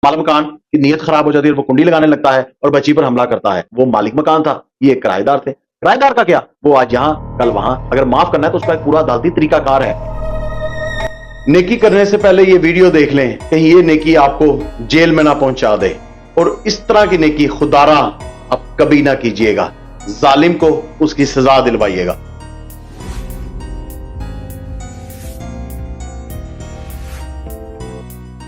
मालिक मकान की नीयत खराब हो जाती है, वो कुंडी लगाने लगता है और बच्ची पर हमला करता है। वो मालिक मकान था, ये किराएदार थे। किराएदार का क्या, वो आज यहाँ कल वहां। अगर माफ करना है तो उसका एक पूरा अदालती तरीकाकार है। नेकी करने से पहले ये वीडियो देख लें, कहीं ये नेकी आपको जेल में ना पहुंचा दे। और इस तरह की नेकी खुदारा अब कभी ना कीजिएगा। जालिम को उसकी सजा दिलवाइएगा।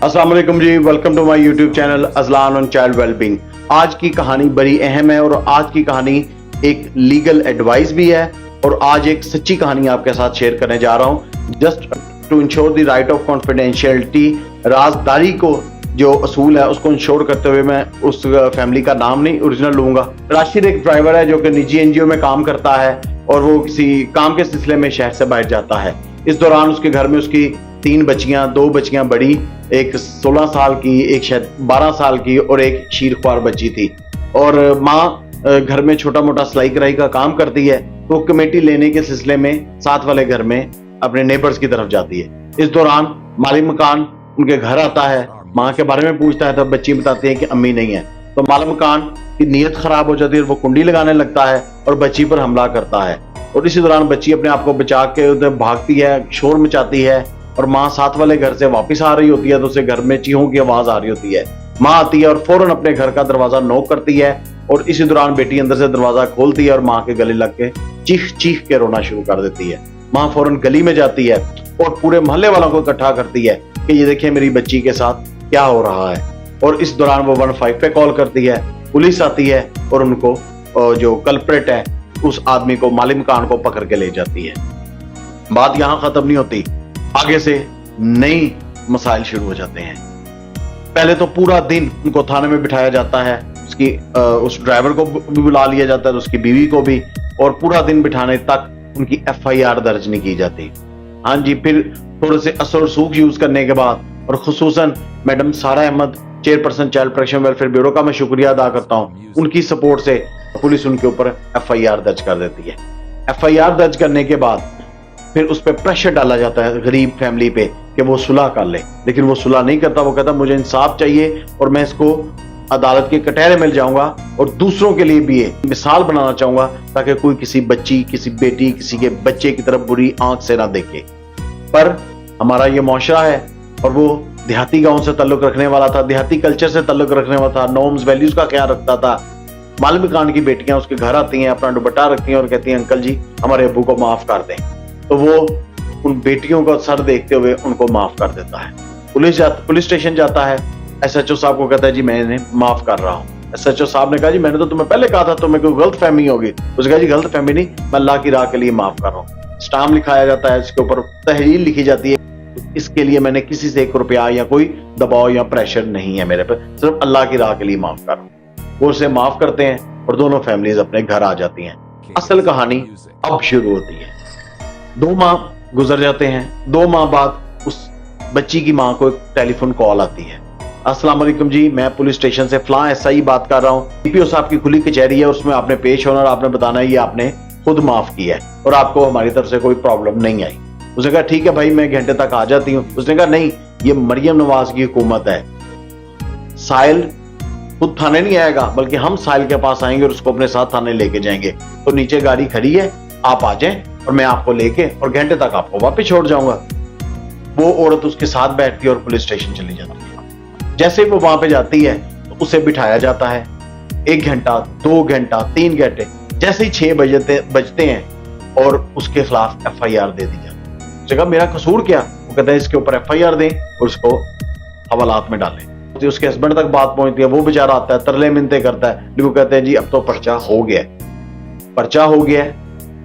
अस्सलाम वालेकुम जी, welcome to my YouTube channel Azlan on child wellbeing. आज की कहानी बड़ी अहम है और आज की कहानी एक लीगल एडवाइस भी है और आज एक सच्ची कहानी आपके साथ शेयर करने जा रहा हूं। Just to ensure the right of confidentiality, राजदारी को जो असूल है उसको इंश्योर करते हुए मैं उस फैमिली का नाम नहीं ओरिजिनल लूंगा। राशिद एक ड्राइवर है जो कि निजी एनजीओ में काम करता है और वो किसी काम के सिलसिले में शहर से बाहर जाता है। इस दौरान उसके घर में उसकी 3 बच्चियां, 2 बच्चियां बड़ी, एक 16 साल की, एक शायद 12 साल की और एक शीरख्वार बच्ची थी। और माँ घर में छोटा मोटा सिलाई कढ़ाई का काम करती है, तो कमेटी लेने के सिलसिले में साथ वाले घर में अपने नेबर्स की तरफ जाती है। इस दौरान मालिक मकान उनके घर आता है, माँ के बारे में पूछता है, तब बच्ची बताती है कि अम्मी नहीं है। तो मालिक मकान की नीयत खराब हो जाती है, वो कुंडी लगाने लगता है और बच्ची पर हमला करता है। और इसी दौरान बच्ची अपने आप को बचा के उधर भागती है, शोर मचाती है और माँ साथ वाले घर से वापस आ रही होती है तो उसे घर में चीहों की आवाज आ रही होती है। माँ आती है और फौरन अपने घर का दरवाजा नॉक करती है और इसी दौरान बेटी अंदर से दरवाजा खोलती है और माँ के गले लग के चीख चीख के रोना शुरू कर देती है। माँ फौरन गली में जाती है और पूरे मोहल्ले वालों को इकट्ठा करती है कि ये देखिए मेरी बच्ची के साथ क्या हो रहा है। और इस दौरान वो 15 पे कॉल करती है, पुलिस आती है और उनको जो कल्प्रेट है उस आदमी को, मालिक मकान को पकड़ के ले जाती है। बात यहाँ खत्म नहीं होती, आगे से नई मसाइल शुरू हो जाते हैं। पहले तो पूरा दिन उनको थाने में बिठाया जाता है, उस ड्राइवर को भी बुला लिया जाता है, उसकी बीवी को भी, और पूरा दिन बिठाने तक उनकी एफआईआर दर्ज नहीं की जाती। हाँ जी, फिर थोड़े से असर सूख यूज करने के बाद और खुसूसन madam Sara Ahmed, chairperson child protection welfare bureau का मैं शुक्रिया अदा करता हूँ, उनकी सपोर्ट से पुलिस उनके ऊपर एफआईआर दर्ज कर देती है। एफआईआर दर्ज करने के बाद फिर उस पर प्रेशर डाला जाता है गरीब फैमिली पे कि वो सुलह कर ले, लेकिन वो सुलह नहीं करता। वो कहता मुझे इंसाफ चाहिए और मैं इसको अदालत के कटहरे में जाऊंगा और दूसरों के लिए भी ये मिसाल बनाना चाहूंगा ताकि कोई किसी बच्ची, किसी बेटी, किसी के बच्चे की तरफ बुरी आंख से ना देखे। पर हमारा ये मुआशरा है और वो देहाती गांव से ताल्लुक रखने वाला था, देहाती कल्चर से ताल्लुक रखने वाला था, नॉर्म्स वैल्यूज का ख्याल रखता था। मालिक मकान की बेटियां उसके घर आती हैं, अपना दुपट्टा रखती हैं और कहती हैं अंकल जी हमारे अब्बू को माफ कर दें। तो वो उन बेटियों का सर देखते हुए उनको माफ कर देता है। पुलिस स्टेशन जाता है, एसएचओ साहब को कहता है जी मैं इन्हें माफ कर रहा हूँ। एसएचओ साहब ने कहा जी मैंने तो तुम्हें पहले कहा था, तुम्हें कोई गलत फहमी होगी। उसने कहा जी गलत फहमी नहीं, मैं अल्लाह की राह के लिए माफ कर रहा हूँ। स्टाम्प लिखाया जाता है, इसके ऊपर तहरीर लिखी जाती है, इसके लिए मैंने किसी से 1 रुपया या कोई दबाव या प्रेशर नहीं है मेरे पर, सिर्फ अल्लाह की राह के लिए माफ कर रहा हूँ। वो उसे माफ करते हैं और दोनों फैमिलीज अपने घर आ जाती हैं। असल कहानी अब शुरू होती है। 2 माह गुजर जाते हैं। 2 माह बाद उस बच्ची की मां को एक टेलीफोन कॉल आती है। अस्सलाम वालेकुम जी, मैं पुलिस स्टेशन से फलां एसआई बात कर रहा हूँ। डीपीओ साहब की खुली कचहरी है, उसमें आपने पेश होना और आपने बताना है ये आपने खुद माफ किया है और आपको हमारी तरफ से कोई प्रॉब्लम नहीं आई। उसने कहा ठीक है भाई, मैं घंटे तक आ जाती हूँ। उसने कहा नहीं, ये मरियम नवाज की हुकूमत है, साहिल खुद थाने नहीं आएगा बल्कि हम साहिल के पास आएंगे और उसको अपने साथ थाने लेके जाएंगे। तो नीचे गाड़ी खड़ी है, आप आ जाएं और मैं आपको लेके और घंटे तक आपको वापस छोड़ जाऊंगा। वो औरत उसके साथ बैठती है और पुलिस स्टेशन चली जाती है। जैसे वो वहां पे जाती है तो उसे बिठाया जाता है। 1 घंटा, 2 घंटा, 3 घंटे, जैसे ही 6 बजते हैं और उसके खिलाफ एफआईआर दे दी जाती है। जगह मेरा कसूर क्या? वो कहता है इसके ऊपर एफआईआर दें और उसको हवालात में डालें। तो उसके हस्बैंड तक बात पहुंचती है, वो बेचारा आता है, तरले मिनते करता है, लेकिन वो कहते हैं जी अब तो पर्चा हो गया, पर्चा हो गया।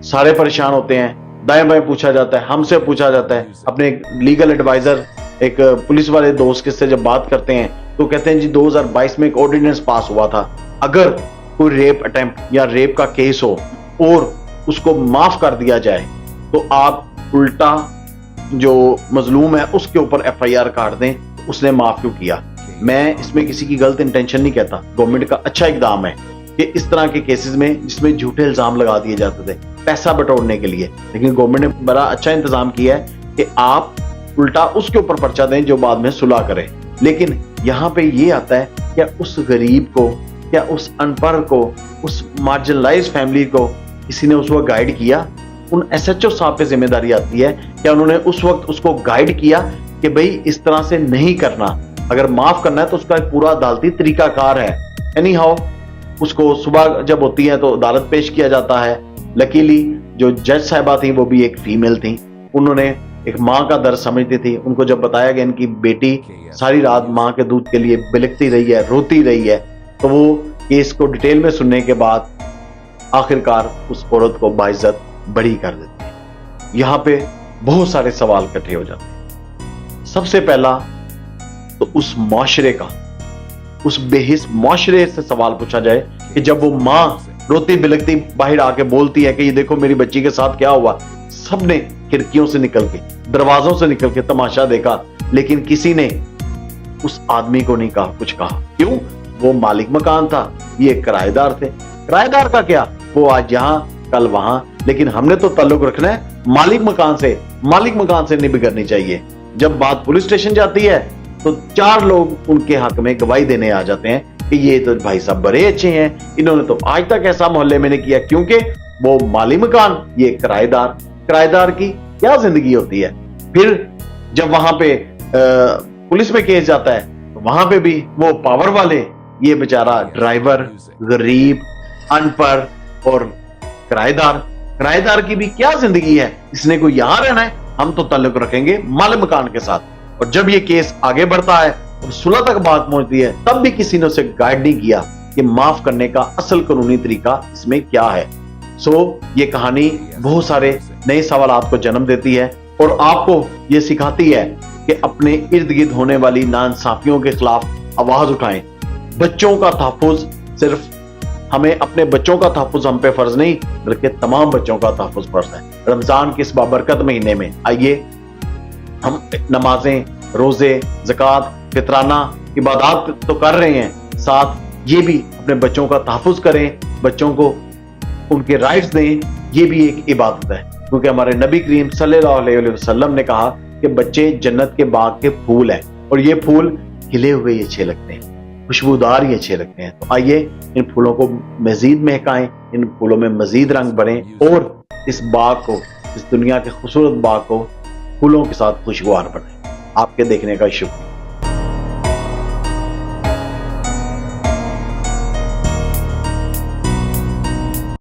सारे परेशान होते हैं, दाएं बाएं पूछा जाता है, हमसे पूछा जाता है। अपने लीगल एडवाइजर एक पुलिस वाले दोस्त के से जब बात करते हैं तो कहते हैं जी 2022 में एक ऑर्डिनेंस पास हुआ था, अगर कोई रेप अटेम्प्ट या रेप का केस हो और उसको माफ कर दिया जाए तो आप उल्टा जो मजलूम है उसके ऊपर एफआईआर काट दें, उसने माफ क्यों किया। मैं इसमें किसी की गलत इंटेंशन नहीं कहता, गवर्नमेंट का अच्छा इकदाम है कि इस तरह के केसेस में जिसमें झूठे इल्जाम लगा दिए जाते थे पैसा बटोरने के लिए, लेकिन गवर्नमेंट ने बड़ा अच्छा इंतजाम किया है कि आप उल्टा उसके ऊपर पर्चा दें जो बाद में सुलह करे। लेकिन यहाँ पे ये आता है, क्या उस गरीब को, क्या उस अनपढ़ को, उस मार्जिनलाइज फैमिली को किसी ने उस वक्त गाइड किया? उन एसएचओ साहब पे जिम्मेदारी आती है, क्या उन्होंने उस वक्त उसको गाइड किया कि भाई इस तरह से नहीं करना, अगर माफ करना है तो उसका एक पूरा अदालती तरीकाकार है। एनी हाउ उसको सुबह जब होती है तो अदालत पेश किया जाता है। लकीली जो जज साहिबा थी वो भी एक फीमेल थी, उन्होंने एक माँ का दर्द समझती थी। उनको जब बताया गया इनकी बेटी सारी रात माँ के दूध के लिए बिलखती रही है, रोती रही है, तो वो केस को डिटेल में सुनने के बाद आखिरकार उस औरत को बाइज्जत बरी कर देती है। यहां पे बहुत सारे सवाल इकट्ठे हो जाते हैं। सबसे पहला तो उस मुआशरे का, उस बेहिस मुआशरे से सवाल पूछा जाए कि जब वो मां रोती बिलखती बाहर आके बोलती है कि ये देखो मेरी बच्ची के साथ क्या हुआ, सबने खिड़कियों से निकल के, दरवाजों से निकल के तमाशा देखा, लेकिन किसी ने उस आदमी को नहीं कहा, कुछ कहा। क्यों? वो मालिक मकान था, ये किराएदार थे। किराएदार का क्या, वो आज यहां कल वहां, लेकिन हमने तो ताल्लुक रखना है मालिक मकान से। मालिक मकान से नहीं बिगड़नी चाहिए। जब बात पुलिस स्टेशन जाती है तो 4 लोग उनके हक में गवाही देने आ जाते हैं कि ये तो भाई साहब बड़े अच्छे हैं, इन्होंने तो आज तक ऐसा मोहल्ले में नहीं किया, क्योंकि वो मालिक मकान, ये किराएदार। किराएदार की क्या जिंदगी होती है। फिर जब वहां पे पुलिस में केस जाता है तो वहां पे भी वो पावर वाले, ये बेचारा ड्राइवर, गरीब, अनपढ़ और किराएदार। किराएदार की भी क्या जिंदगी है, इसने को यहां रहना है, हम तो ताल्लुक रखेंगे मालिक मकान के साथ। और जब ये केस आगे बढ़ता है और सुलह तक बात पहुंचती है, तब भी किसी ने उसे गाइड नहीं किया कि माफ करने का असल कानूनी तरीका इसमें क्या है। सो ये कहानी बहुत सारे नए सवालात को जन्म देती है और आपको ये सिखाती है कि अपने इर्द गिर्द होने वाली नाइंसाफियों के खिलाफ आवाज उठाएं। बच्चों का तहफ्फुज, सिर्फ हमें अपने बच्चों का तहफ्फुज हम पे फर्ज नहीं, बल्कि तमाम बच्चों का तहफ्फुज फर्ज है। रमजान के इस बाबरकत महीने में आइए हम नमाजें, रोजे, ज़कात, फितराना इबादत तो कर रहे हैं, साथ ये भी अपने बच्चों का तहफ्फुज करें, बच्चों को उनके राइट्स दें। ये भी एक इबादत है, क्योंकि हमारे नबी करीम सल्लल्लाहु अलैहि वसल्लम ने कहा कि बच्चे जन्नत के बाग के फूल हैं और ये फूल खिले हुए ही अच्छे लगते हैं, खुशबूदार ही अच्छे लगते हैं। तो आइए इन फूलों को मजीद महकाएं, इन फूलों में मजीद रंग बढ़ें और इस बाग को, इस दुनिया के खूबसूरत बाग को फूलों के साथ खुशगवार बनाएं। आपके देखने का शुक्रिया।